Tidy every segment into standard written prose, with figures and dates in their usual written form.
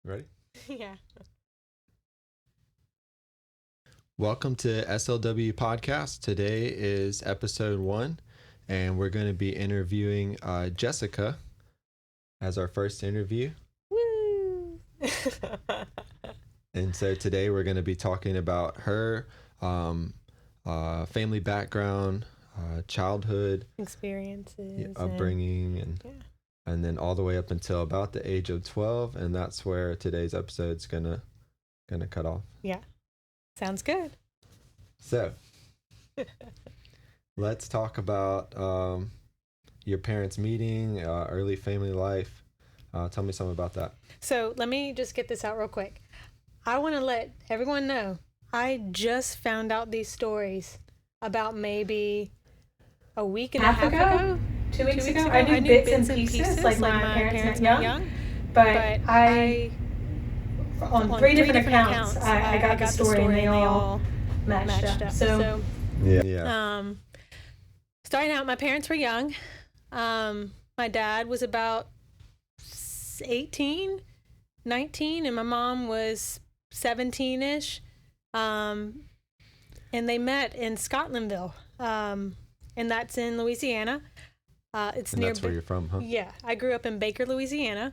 Ready? Yeah. Welcome to SLW Podcast. Today is episode 1, and we're going to be interviewing Jessica as our first interview. Woo! And so today we're going to be talking about her family background, childhood Experiences. upbringing, and then all the way up until about the age of 12, and that's where today's episode's gonna cut off. Yeah. Sounds good. So let's talk about your parents' meeting, early family life. Tell me something about that. So let me just get this out real quick. I want to let everyone know I just found out these stories about maybe a week and a half ago. 2 weeks ago. I knew bits and pieces, like my parents met young, but I on three different accounts, I got the story and they all matched up. So yeah. Starting out, my parents were young. My dad was about 18, 19, and my mom was 17-ish. And they met in Scotlandville, and that's in Louisiana. It's And near. that's where you're from, huh? Yeah, I grew up in Baker, Louisiana.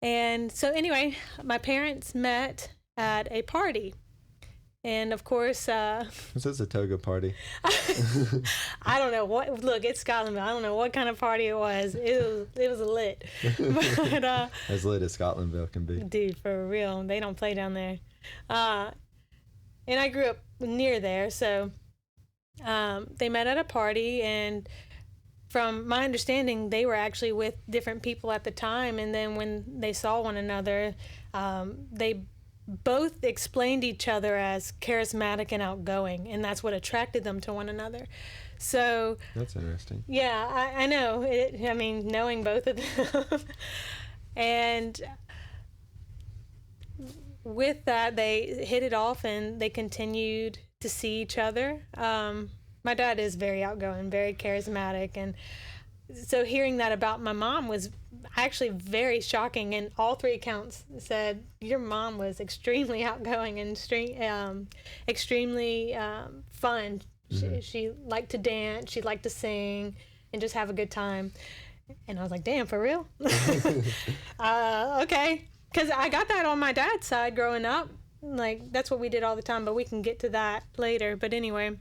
And so anyway, my parents met at a party. And of course, This is a toga party. I don't know what, look, it's Scotland. I don't know what kind of party it was. It was lit. But, As lit as Scotlandville can be. dude, for real, they don't play down there. And I grew up near there, so they met at a party, and from my understanding, they were actually with different people at the time, and then when they saw one another, they both explained each other as charismatic and outgoing, and that's what attracted them to one another. So That's interesting. yeah, I know. I mean, knowing both of them. And with that, they hit it off and they continued to see each other. My dad is very outgoing, very charismatic. And so hearing that about my mom was actually very shocking. And all three accounts said your mom was extremely outgoing and extremely fun. Mm-hmm. She liked to dance, she liked to sing, and just have a good time. And I was like, damn, for real? Okay. Because I got that on my dad's side growing up. Like, that's what we did all the time, but we can get to that later. But anyway,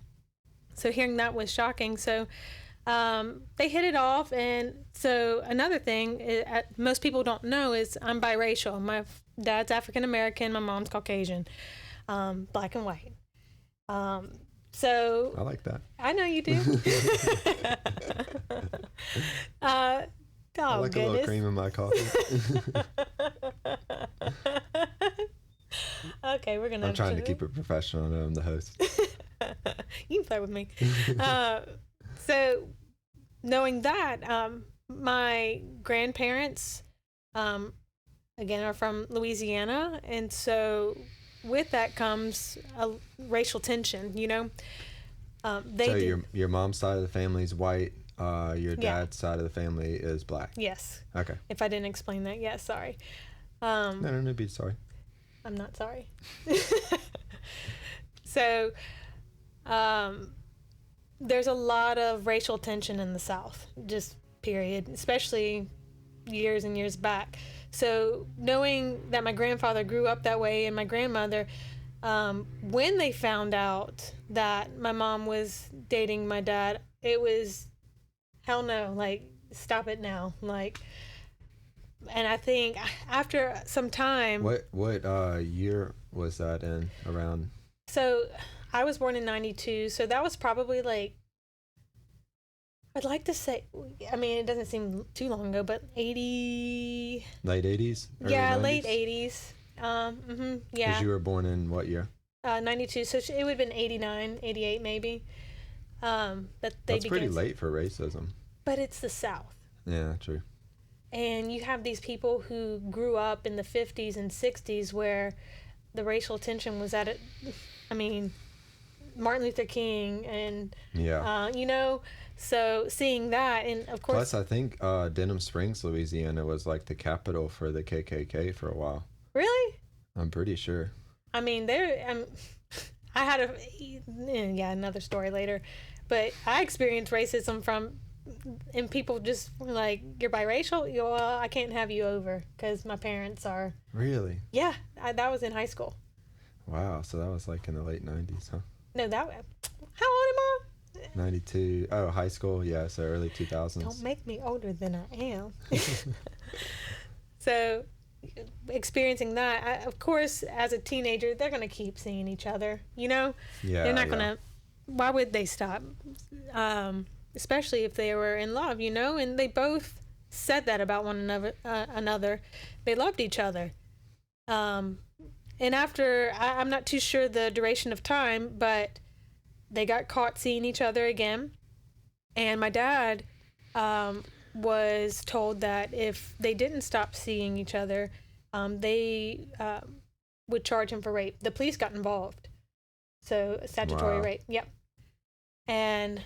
so hearing that was shocking. So they hit it off. And so another thing most people don't know is I'm biracial. My dad's African-American, my mom's Caucasian, black and white. So I like that. I know you do. I like goodness. a little cream in my coffee. Okay, we're gonna. I'm trying to keep it professional. I know I'm the host. You can play with me. So, knowing that, my grandparents, again, are from Louisiana, and so with that comes a racial tension. You know, Your mom's side of the family is white. Your dad's side of the family is black. Yes. Okay. If I didn't explain that, yes, sorry. No, be sorry. I'm not sorry. So, there's a lot of racial tension in the South, just period, especially years and years back. So knowing that my grandfather grew up that way and my grandmother, when they found out that my mom was dating my dad, it was, hell no, like, stop it now. Like, and I think after some time. What year was that in around? So I was born in 92, so that was probably like, I'd like to say, I mean, it doesn't seem too long ago, but 80. Late 80s? Yeah, 90s? late 80s. Yeah. Because you were born in what year? 92, so it would have been 89, 88 maybe. That's pretty late for racism. But it's the South. Yeah, true. And you have these people who grew up in the 50s and 60s where the racial tension was at it. I mean, Martin Luther King and, so seeing that, and of course. Plus, I think Denham Springs, Louisiana was like the capital for the KKK for a while. Really? I'm pretty sure. I mean, I had another story later, but I experienced racism and people just like, you're biracial? Well, I can't have you over because my parents are. Really? Yeah, that was in high school. Wow, so that was like in the late 90s, huh? No, how old am I? 92. Oh, high school? Yeah, so early 2000s. Don't make me older than I am. So, experiencing that, of course, as a teenager, they're going to keep seeing each other, you know? Yeah. They're not going to, why would they stop? Especially if they were in love, you know? And they both said that about one another. They loved each other. And after, I'm not too sure the duration of time, but they got caught seeing each other again. And my dad was told that if they didn't stop seeing each other, they would charge him for rape. The police got involved. So, statutory rape. Yep. And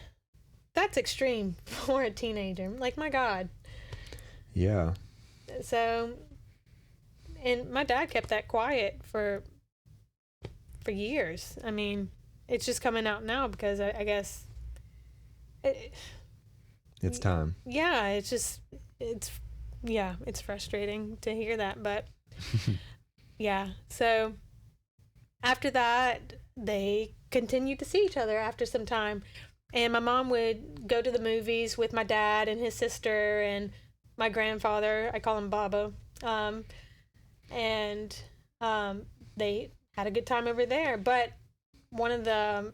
that's extreme for a teenager. Like, my God. Yeah. So... And my dad kept that quiet for years. I mean, it's just coming out now because I guess... It's time. Yeah, it's frustrating to hear that. But, yeah. So, after that, they continued to see each other after some time. And my mom would go to the movies with my dad and his sister and my grandfather. I call him Baba. And they had a good time over there. But one of the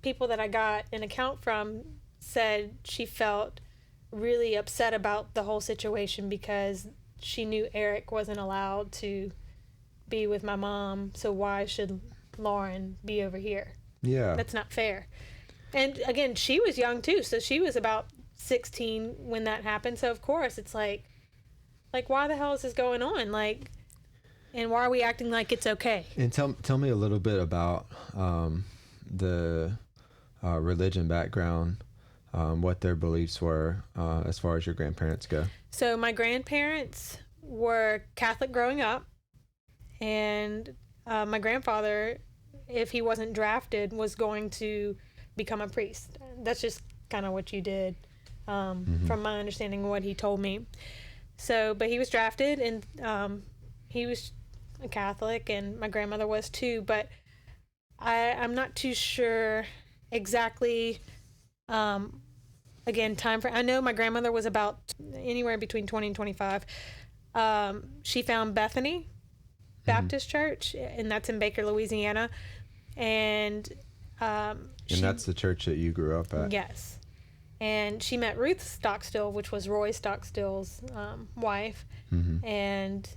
people that I got an account from said she felt really upset about the whole situation because she knew Eric wasn't allowed to be with my mom, so why should Lauren be over here? Yeah. That's not fair. And again, she was young too, so she was about 16 when that happened, so of course it's like, why the hell is this going on? Like, and why are we acting like it's okay? And tell me a little bit about the religion background, what their beliefs were as far as your grandparents go. So my grandparents were Catholic growing up, and my grandfather, if he wasn't drafted, was going to become a priest. That's just kind of what you did, from my understanding of what he told me. So, but he was drafted, and he was a Catholic, and my grandmother was too, but I'm not too sure exactly, again, I know my grandmother was about anywhere between 20 and 25. She found Bethany Baptist Church, and that's in Baker, Louisiana, and that's the church that you grew up at? Yes. And she met Ruth Stockstill, which was Roy Stockstill's wife, and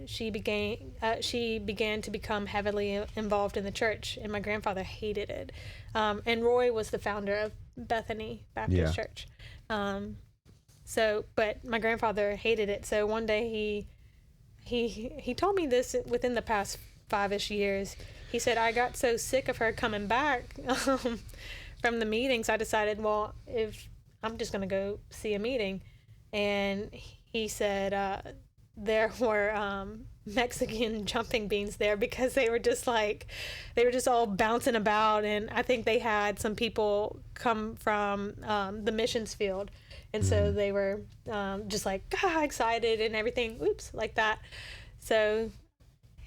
she began to become heavily involved in the church, and my grandfather hated it. And Roy was the founder of Bethany Baptist Church. But my grandfather hated it. So one day he told me this within the past 5-ish years. He said, I got so sick of her coming back from the meetings, I decided, well, if I'm just going to go see a meeting. And he said there were Mexican jumping beans there because they were just all bouncing about. And I think they had some people come from the missions field. And so they were just like, excited and everything, like that. So,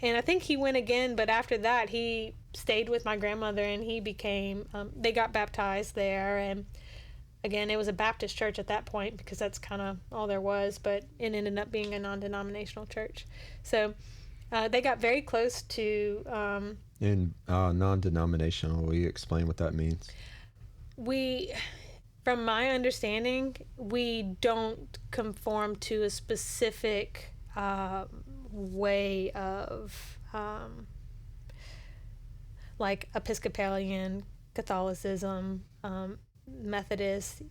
and I think he went again, but after that, he stayed with my grandmother, and he became, they got baptized there. And again, it was a Baptist church at that point because that's kind of all there was, but it ended up being a non-denominational church. So they got very close to... non-denominational, will you explain what that means? From my understanding, we don't conform to a specific way of... like Episcopalian, Catholicism, Methodist,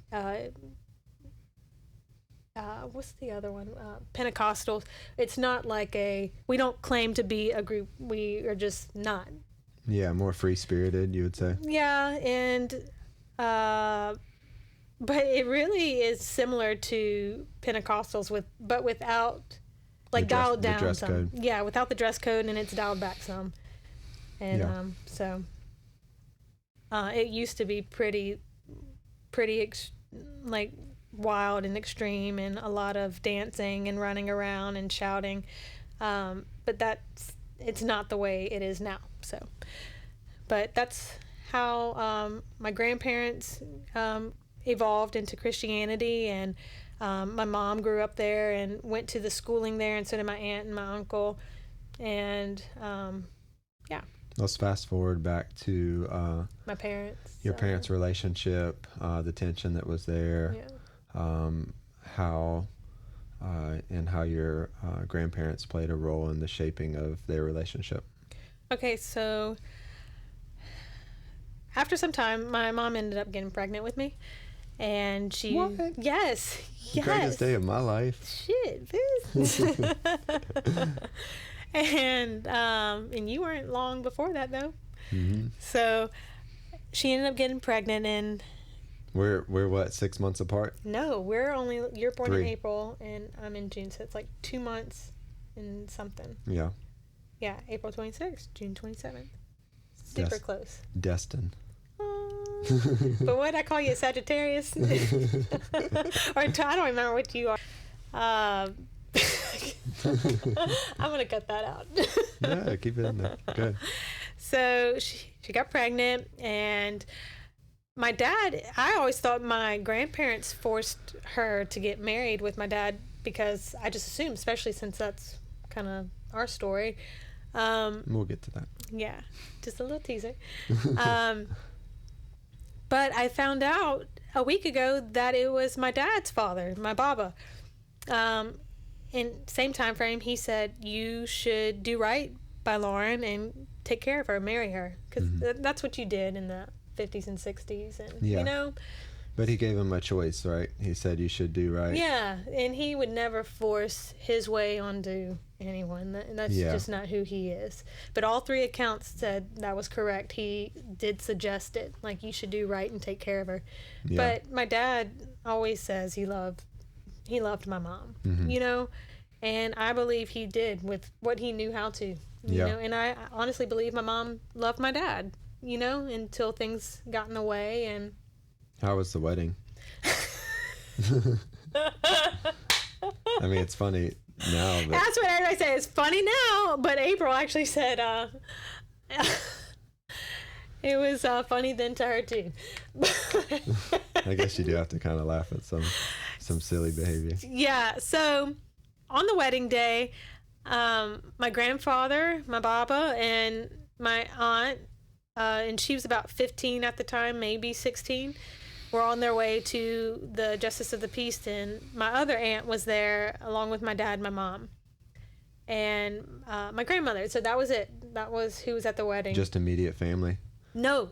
what's the other one? Pentecostals. It's not like we don't claim to be a group. We are just not. Yeah, more free-spirited, you would say. Yeah, and but it really is similar to Pentecostals but without like dialed down the dress some. Code. Yeah, without the dress code, and it's dialed back some. And so it used to be pretty like wild and extreme, and a lot of dancing and running around and shouting. But it's not the way it is now. So, but that's how my grandparents evolved into Christianity, and my mom grew up there and went to the schooling there, and so did my aunt and my uncle. And let's fast forward back to my parents. Your parents' relationship, the tension that was there, how your grandparents played a role in the shaping of their relationship. Okay, so after some time, my mom ended up getting pregnant with me. And she... What? Yes. The greatest day of my life. Shit, bitch. And you weren't long before that, though. Mm-hmm. So she ended up getting pregnant, and... We're what, 6 months apart? No, you're born in April, and I'm in June, so it's like 2 months and something. Yeah. Yeah, April 26th, June 27th. Super close. Destined. But what I call you, Sagittarius? Or I don't remember what you are. I'm gonna cut that out. Yeah, keep it in there. Good. So she got pregnant, and my dad, I always thought my grandparents forced her to get married with my dad, because I just assumed, especially since that's kind of our story. We'll get to that. Yeah, just a little teaser. But I found out a week ago that it was my dad's father, my Baba. In same time frame, he said, you should do right by Lauren and take care of her, marry her. Because that's what you did in the 50s and 60s. And, you know. But he gave him a choice, right? He said you should do right. Yeah, and he would never force his way onto anyone. That's just not who he is. But all three accounts said that was correct. He did suggest it, like you should do right and take care of her. Yeah. But my dad always says he loved my mom, you know, and I believe he did with what he knew how to, you know, and I honestly believe my mom loved my dad, you know, until things got in the way. And how was the wedding? I mean, it's funny now. But... That's what everybody says. It's funny now, but April actually said it was funny then to her too. I guess you do have to kind of laugh at some silly behavior. Yeah. So on the wedding day, my grandfather, my Baba, and my aunt, and she was about 15 at the time, maybe 16. Were on their way to the Justice of the Peace, and my other aunt was there along with my dad and my mom and my grandmother. So that was it. That was who was at the wedding. Just immediate family? No,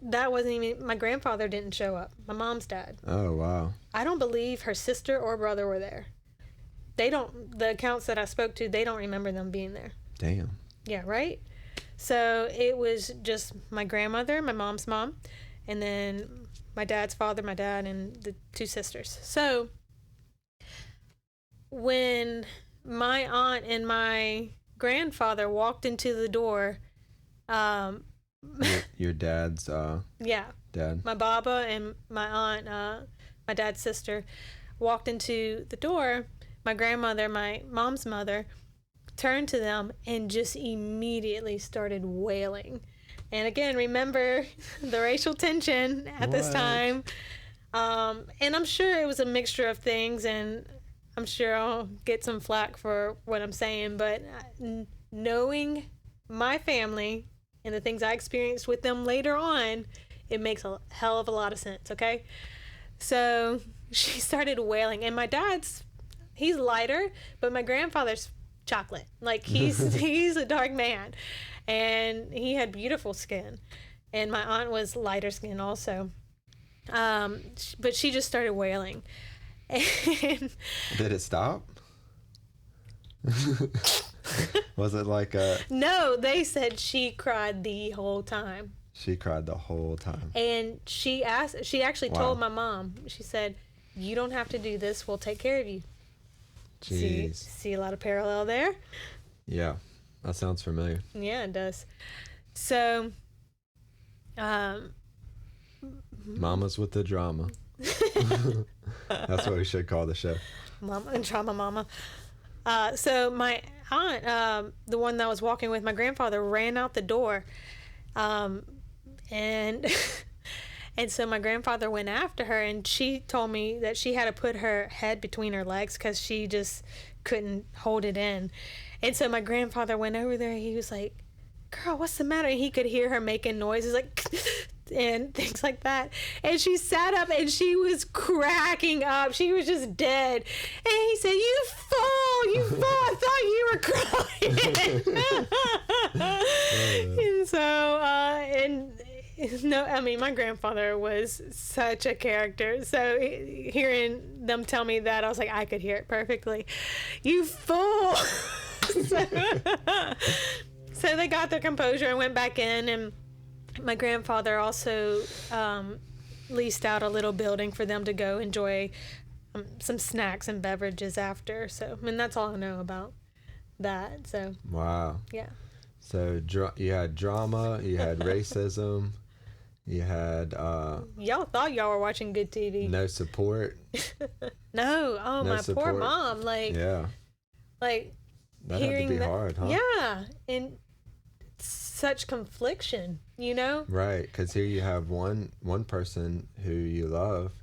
that wasn't even, my grandfather didn't show up. My mom's dad. Oh, wow. I don't believe her sister or brother were there. The accounts that I spoke to, they don't remember them being there. Damn. Yeah, right? So it was just my grandmother, my mom's mom, and then my dad's father, my dad, and the two sisters. So when my aunt and my grandfather walked into the door, your dad's dad, my Baba and my aunt, my dad's sister, walked into the door, my grandmother, my mom's mother, turned to them and just immediately started wailing. And again, remember the racial tension at this time. And I'm sure it was a mixture of things, and I'm sure I'll get some flack for what I'm saying, but knowing my family and the things I experienced with them later on, it makes a hell of a lot of sense, okay? So she started wailing, and my dad's, he's lighter, but my grandfather's chocolate. Like, he's a dark man. And he had beautiful skin. And my aunt was lighter skin also. But she just started wailing. And did it stop? Was it like a... No, they said she cried the whole time. She cried the whole time. And she actually told my mom, she said, you don't have to do this, we'll take care of you. Jeez. See a lot of parallel there? Yeah, that sounds familiar. Yeah, it does. So, Mamas with the drama. That's what we should call the show. Mama and Drama Mama. So my aunt, the one that was walking with my grandfather, ran out the door, and and so my grandfather went after her, and she told me that she had to put her head between her legs because she just couldn't hold it in. And so my grandfather went over there. He was like, "Girl, what's the matter?" And he could hear her making noises like and things like that. And she sat up and she was cracking up. She was just dead. And he said, "You fool! You fool! I thought you were crying." And so, no, I mean, my grandfather was such a character. So hearing them tell me that, I was like, I could hear it perfectly. "You fool!" So they got their composure and went back in, and my grandfather also leased out a little building for them to go enjoy some snacks and beverages after. So, I mean, that's all I know about that. So, wow. Yeah. So you had drama, you had racism, you had y'all thought y'all were watching good TV. No support. No. Oh, no my support. poor mom. Like, yeah. Like, that hearing had to be that, hard, huh? Yeah. And such confliction, you know? Right, because here you have one person who you love,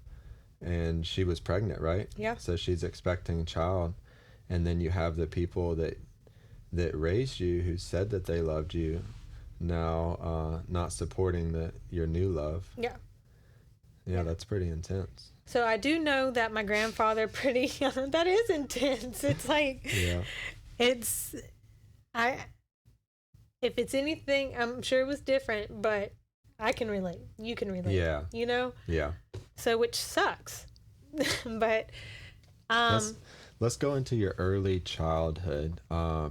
and she was pregnant, right? Yeah. So she's expecting a child, and then you have the people that raised you, who said that they loved you, now not supporting your new love. Yeah. Yeah, that's pretty intense. So I do know that my grandfather that is intense. It's like, yeah. If it's anything, I'm sure it was different, but I can relate. You can relate. Yeah. You know? Yeah. So, which sucks. But, let's go into your early childhood,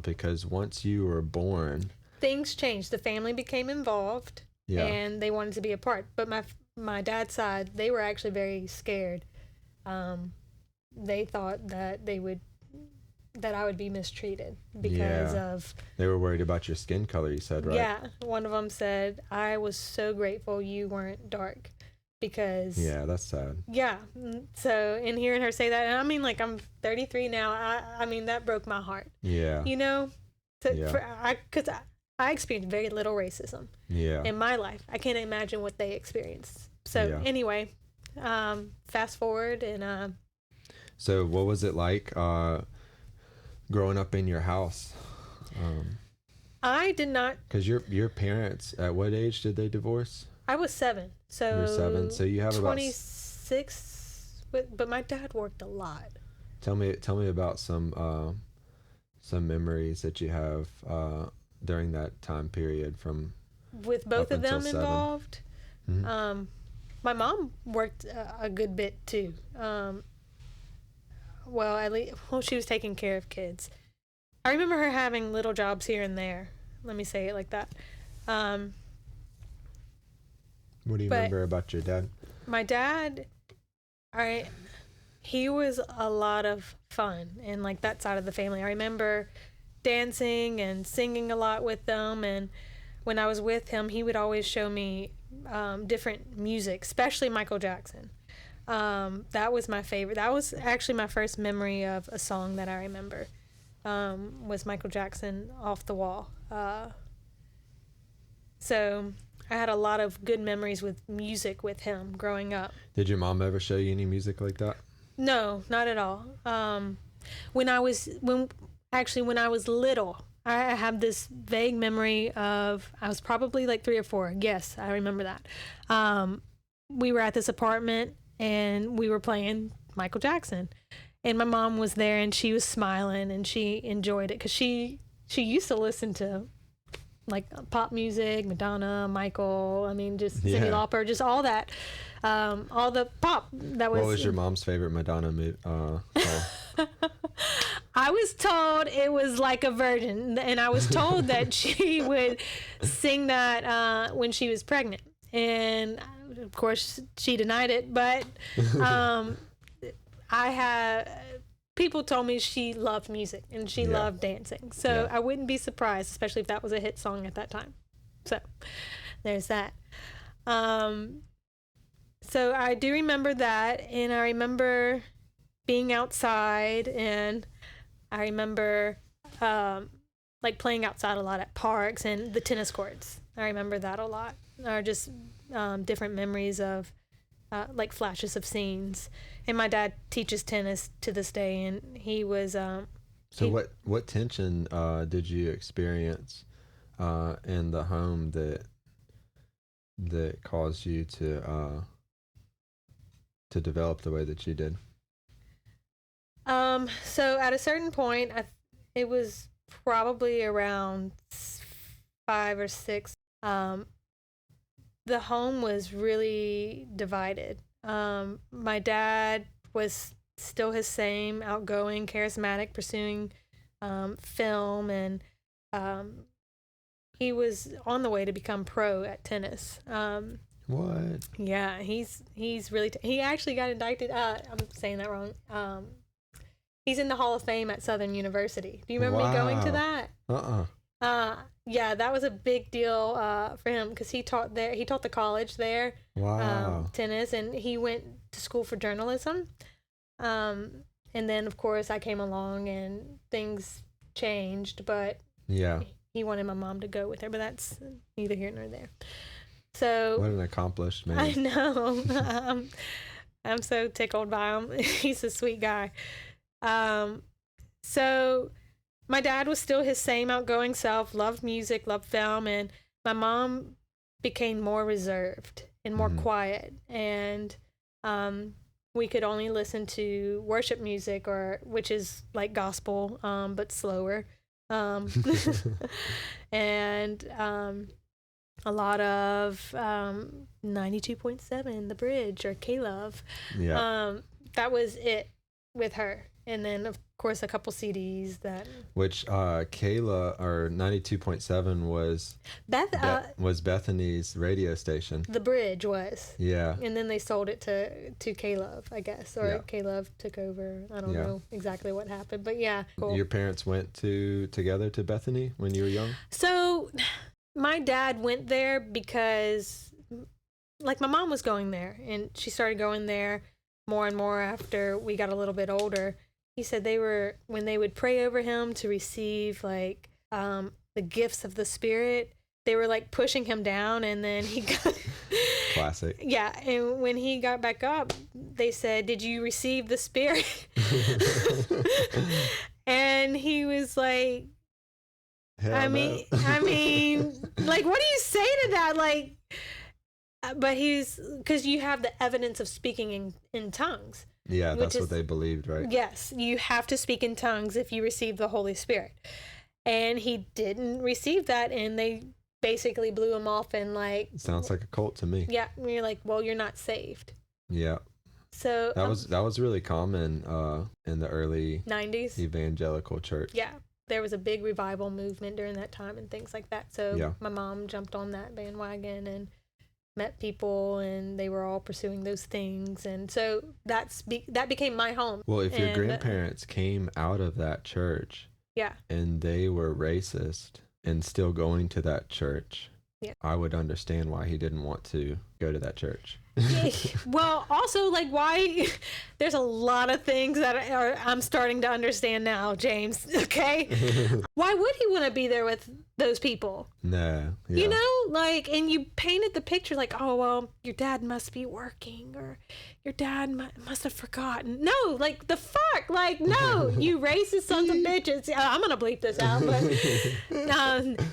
because once you were born, things changed. The family became involved, and they wanted to be a part. But my dad's side, they were actually very scared. They thought that I would be mistreated because of... They were worried about your skin color, you said, right? Yeah. One of them said, "I was so grateful you weren't dark," because... Yeah, that's sad. Yeah. So, in hearing her say that, and I mean, like, I'm 33 now. I mean, that broke my heart. Yeah. You know? Because I experienced very little racism in my life. I can't imagine what they experienced. So, anyway, fast forward and... So, what was it like growing up in your house? I did not... Because your parents, at what age did they divorce? I was 7. So you were 7. So you have 26, but my dad worked a lot. Tell me about some memories that you have during that time period from... With both of them 7. involved. Mm-hmm. My mom worked a good bit too. Well, at least she was taking care of kids. I remember her having little jobs here and there. Let me say it like that. What do you remember about your dad? My dad, he was a lot of fun in like that side of the family. I remember dancing and singing a lot with them, and when I was with him, he would always show me different music, especially Michael Jackson. That was my favorite. That was actually my first memory of a song that I remember, was Michael Jackson, "Off the Wall." So I had a lot of good memories with music with him growing up. Did your mom ever show you any music like that? No, not at all. When I was little, I have this vague memory of, I was probably like 3 or 4. Yes, I remember that. We were at this apartment and we were playing Michael Jackson, and my mom was there and she was smiling and she enjoyed it because she used to listen to like pop music, Madonna, Michael, I mean, just Cyndi Lauper, just all that, all the pop that was. What was your mom's favorite Madonna song? I was told it was Like a Virgin, and I was told that she would sing that when she was pregnant, and of course she denied it, but people told me she loved music and she loved dancing. So I wouldn't be surprised, especially if that was a hit song at that time. So there's that. So I do remember that, and I remember being outside, and I remember like playing outside a lot at parks and the tennis courts. I remember that a lot. Or just different memories of like flashes of scenes. And my dad teaches tennis to this day, and he was So what tension did you experience in the home that caused you to develop the way that you did? So at a certain point, it was probably around 5 or 6. The home was really divided. My dad was still his same, outgoing, charismatic, pursuing film, and he was on the way to become pro at tennis. What? Yeah, he's really he actually got indicted. I'm saying that wrong. He's in the Hall of Fame at Southern University. Do you remember me going to that? Yeah, that was a big deal for him because he taught there. He taught the college there. Wow. Tennis, and he went to school for journalism. And then, of course, I came along and things changed. But he wanted my mom to go with her. But that's neither here nor there. So what an accomplished man. I know. I'm so tickled by him. He's a sweet guy. So my dad was still his same outgoing self, loved music, loved film, and my mom became more reserved and more quiet, and we could only listen to worship music, which is like gospel, but slower, and a lot of 92.7 The Bridge or K-Love. That was it with her. And then, of course, a couple CDs that... Which Kayla, or 92.7 was Bethany's radio station. The Bridge was. Yeah. And then they sold it to K-Love, I guess. Or K-Love took over. I don't know exactly what happened. But yeah, cool. Your parents went together to Bethany when you were young? So, my dad went there because, like, my mom was going there. And she started going there more and more after we got a little bit older. He said when they would pray over him to receive like the gifts of the Spirit, they were like pushing him down, and then he got classic. Yeah, and when he got back up, they said, "Did you receive the Spirit?" And he was like, I mean, like, what do you say to that? Like, but because you have the evidence of speaking in tongues. Yeah, that's what they believed, right? Yes, you have to speak in tongues if you receive the Holy Spirit. And he didn't receive that, and they basically blew him off and like... Sounds like a cult to me. Yeah, and you're like, well, you're not saved. Yeah. So... That was really common in the early... 90s? Evangelical church. Yeah. There was a big revival movement during that time and things like that. So my mom jumped on that bandwagon and met people, and they were all pursuing those things, and so that became my home. Well, if your grandparents came out of that church, and they were racist and still going to that church, I would understand why he didn't want to go to that church. Well, also, like, why there's a lot of things that I'm starting to understand now, James. Okay. Why would he want to be there with those people? No. Yeah. You know, like, and you painted the picture like, oh, well, your dad must be working, or your dad must have forgotten. No, like, the fuck? Like, no, you racist sons of bitches. I'm going to bleep this out, but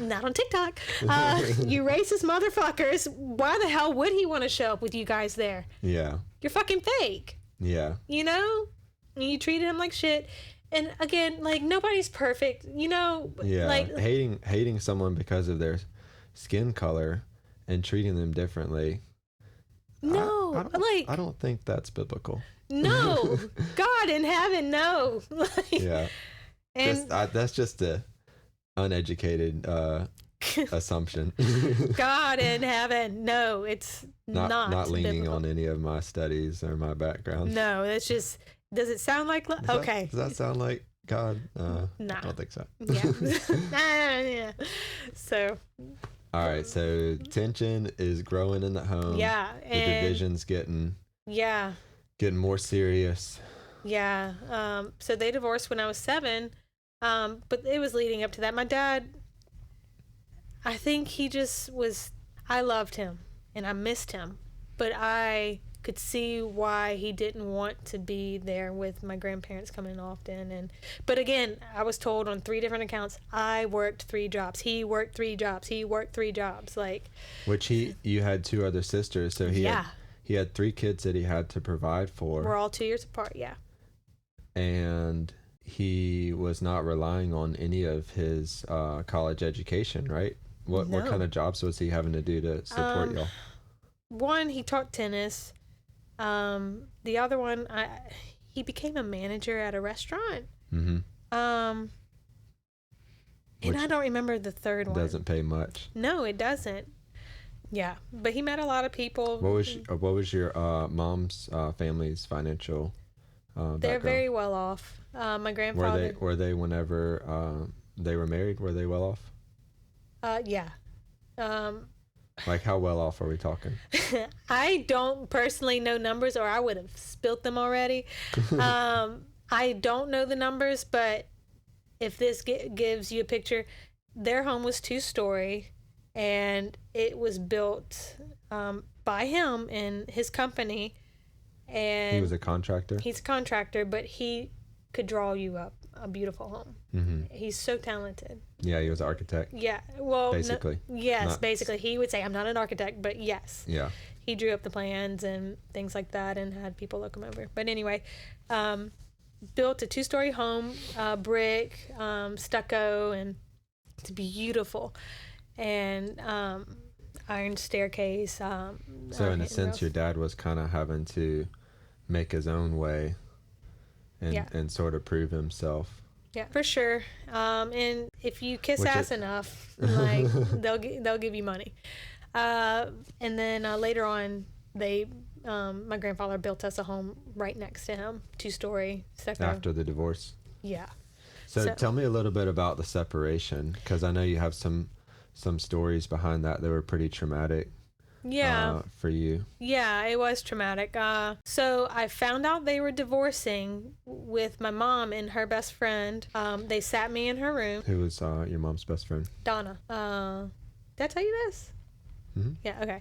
not on TikTok. You racist motherfuckers. Why the hell would he want to show up with you guys there? Yeah. You're fucking fake. Yeah. You know? And you treated him like shit. And again, like, nobody's perfect, you know? Yeah. Like, hating someone because of their skin color and treating them differently. No. I don't think that's biblical. No. God in heaven, no. Yeah. And that's just a uneducated assumption. God in heaven, no, it's not leaning biblical. on any of my studies or my background. No, it's just Does it sound like love? Okay. Does that sound like God? Nah. I don't think so. Yeah. Yeah. So. All right. So tension is growing in the home. Yeah. The division's getting. Yeah. Getting more serious. Yeah. So they divorced when I was 7. But it was leading up to that. My dad, I think he just was, I loved him and I missed him, but I could see why he didn't want to be there with my grandparents coming often. But again, I was told on 3 different accounts, I worked 3 jobs. He worked 3 jobs. He worked 3 jobs. Which you had 2 other sisters. So he had 3 kids that he had to provide for. We're all 2 years apart. Yeah. And he was not relying on any of his college education, right? What kind of jobs was he having to do to support y'all? One, he taught tennis. The other one, he became a manager at a restaurant. Mm-hmm. And I don't remember the third one. Doesn't pay much. No, it doesn't. Yeah, but he met a lot of people. What was your mom's family's financial background? They're very well off. My grandfather. Were they whenever they were married? Were they well off? Yeah. Like how well off are we talking? I don't personally know numbers, or I would have spilt them already. I don't know the numbers, but if this gives you a picture, their home was 2-story, and it was built by him and his company. And he was a contractor? He's a contractor, but he could draw you up a beautiful home. Mm-hmm. He's so talented. Yeah, he was an architect. Yeah, well, basically. Basically. He would say, I'm not an architect, but yes. Yeah. He drew up the plans and things like that and had people look him over. But anyway, built a 2-story home, brick, stucco, and it's beautiful. And iron staircase. So in a sense, your dad was kind of having to make his own way and sort of prove himself. Yeah, for sure. And if you kiss ass enough, like they'll give you money. And then later on, my grandfather built us a home right next to him, 2-story. After the divorce. Yeah. So tell me a little bit about the separation, because I know you have some stories behind that were pretty traumatic. Yeah. For you. Yeah, it was traumatic. So I found out they were divorcing with my mom and her best friend. They sat me in her room. Who was your mom's best friend? Donna. Did I tell you this? Mm-hmm. Yeah, okay.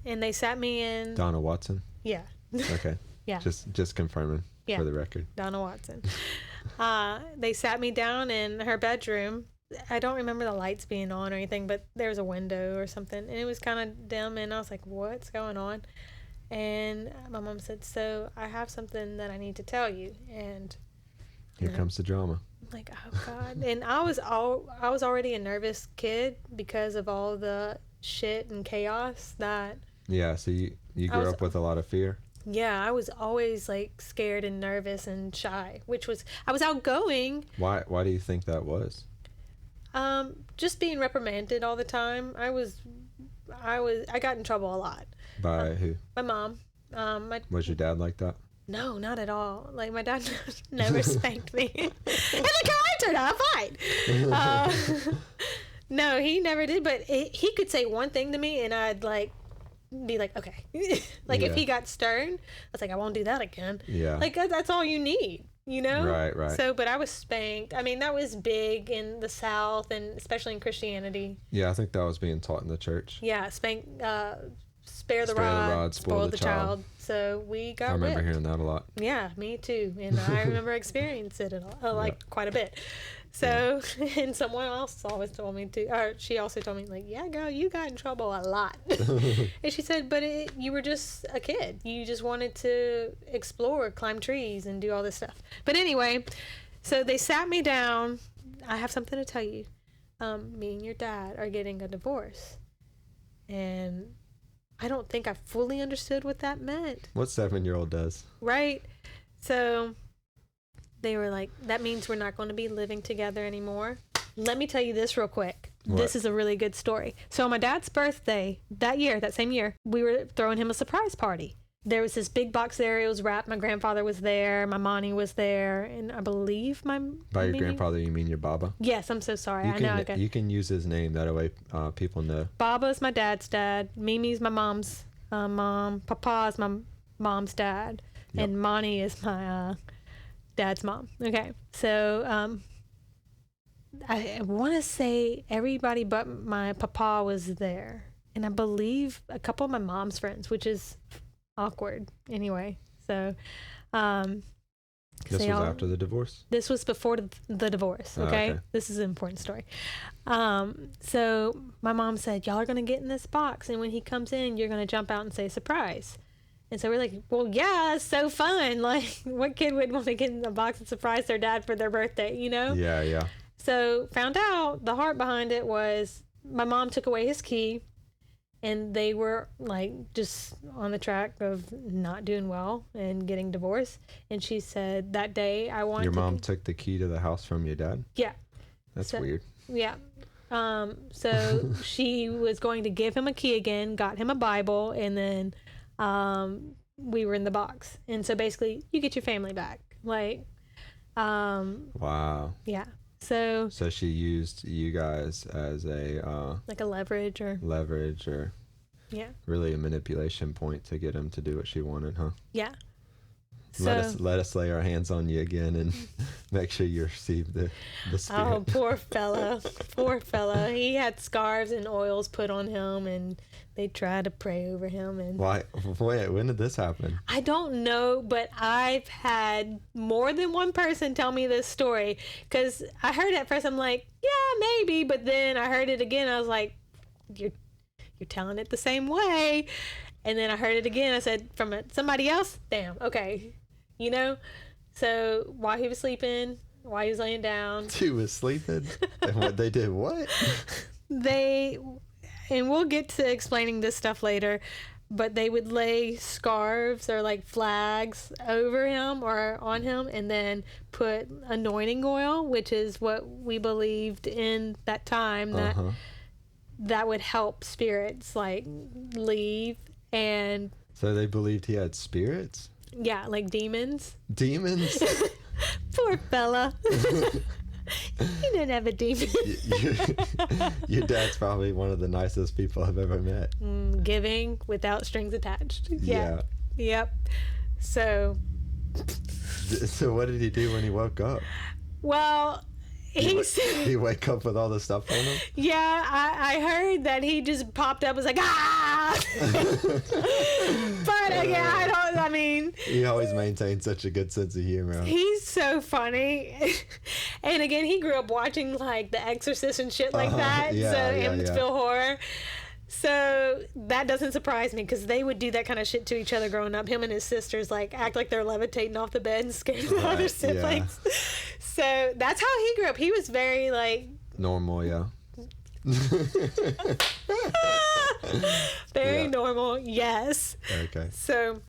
And they sat me in... Donna Watson? Yeah. Okay. Yeah. Just confirming for the record. Donna Watson. They sat me down in her bedroom. I don't remember the lights being on or anything, but there was a window or something, and it was kind of dim, and I was like, what's going on? And my mom said, so I have something that I need to tell you. And here comes the drama. I'm like, oh God. And I was already a nervous kid because of all the shit and chaos that... Yeah, so you grew up with a lot of fear? Yeah, I was always like scared and nervous and shy, I was outgoing. Why do you think that was? Just being reprimanded all the time. I got in trouble a lot. By who? My mom. Was your dad like that? No, not at all. Like, my dad never spanked me. And look how I turned out fine. No, he never did, but he could say one thing to me and I'd be like, okay. If he got stern, I was like, I won't do that again. Yeah. Like, that's all you need. You know? Right. So, but I was spanked. I mean, that was big in the South and especially in Christianity. Yeah, I think that was being taught in the church. Yeah, spare the rod, spoil the child. So we got I remember hearing that a lot. Yeah, me too. And I remember experiencing it quite a bit. So, and someone else always told me she also told me, yeah, girl, you got in trouble a lot. And she said, but you were just a kid. You just wanted to explore, climb trees, and do all this stuff. But anyway, so they sat me down. I have something to tell you. Me and your dad are getting a divorce. And I don't think I fully understood what that meant. What 7-year-old does? Right. So... they were like, that means we're not going to be living together anymore. Let me tell you this real quick. What? This is a really good story. So on my dad's birthday that same year, we were throwing him a surprise party. there was this big box there. It was wrapped. My grandfather was there. My mommy was there. And I believe By your grandfather, you mean your Baba? Yes, I'm so sorry. You can use his name. That way people know. Baba's my dad's dad. Mimi's my mom's mom. Papa's my mom's dad. Yep. And Monty is my dad's mom. Okay. So I want to say everybody but my papa was there. And I believe a couple of my mom's friends, which is awkward anyway. So this was after the divorce? This was before the divorce. Okay? This is an important story. So my mom said, y'all are going to get in this box, and when he comes in, you're going to jump out and say surprise. And so we're like, well, yeah, it's so fun. Like, what kid would want to get in the box and surprise their dad for their birthday, you know? Yeah. So found out the heart behind it was my mom took away his key, and they were like just on the track of not doing well and getting divorced. And she said that day Your mom took the key to the house from your dad? Yeah. That's weird. Yeah. So she was going to give him a key again, got him a Bible, and then we were in the box. And so basically you get your family back. Like, wow. Yeah. So she used you guys as a like a leverage or yeah, really a manipulation point to get him to do what she wanted, huh? Yeah. Let us lay our hands on you again and make sure you receive the spirit. Oh, poor fella. He had scarves and oils put on him, and they tried to pray over him. And why? Wait, when did this happen? I don't know, but I've had more than one person tell me this story, because I heard it at first. I'm like, yeah, maybe, but then I heard it again. I was like, you're telling it the same way. And then I heard it again. I said, from somebody else? Damn, okay. You know? So while he was sleeping, while he was laying down. He was sleeping? And what they did, what? And we'll get to explaining this stuff later, but they would lay scarves or like flags over him or on him, and then put anointing oil, which is what we believed in that time, that would help spirits like leave. And so they believed he had spirits? Yeah, like demons. Demons? Poor fella. He didn't have a demon. Your dad's probably one of the nicest people I've ever met. Giving without strings attached. Yeah. Yep. So what did he do when he woke up? Well, he wake up with all the stuff on him? Yeah, I heard that he just popped up, was like, ah! But again, he always maintained such a good sense of humor. He's so funny. And again, he grew up watching like The Exorcist and shit like that. Amityville Horror. So that doesn't surprise me, because they would do that kind of shit to each other growing up. Him and his sisters like act like they're levitating off the bed and scaring the other siblings. Yeah. So that's how he grew up. He was very like normal, yeah. Very normal, yes. Okay. So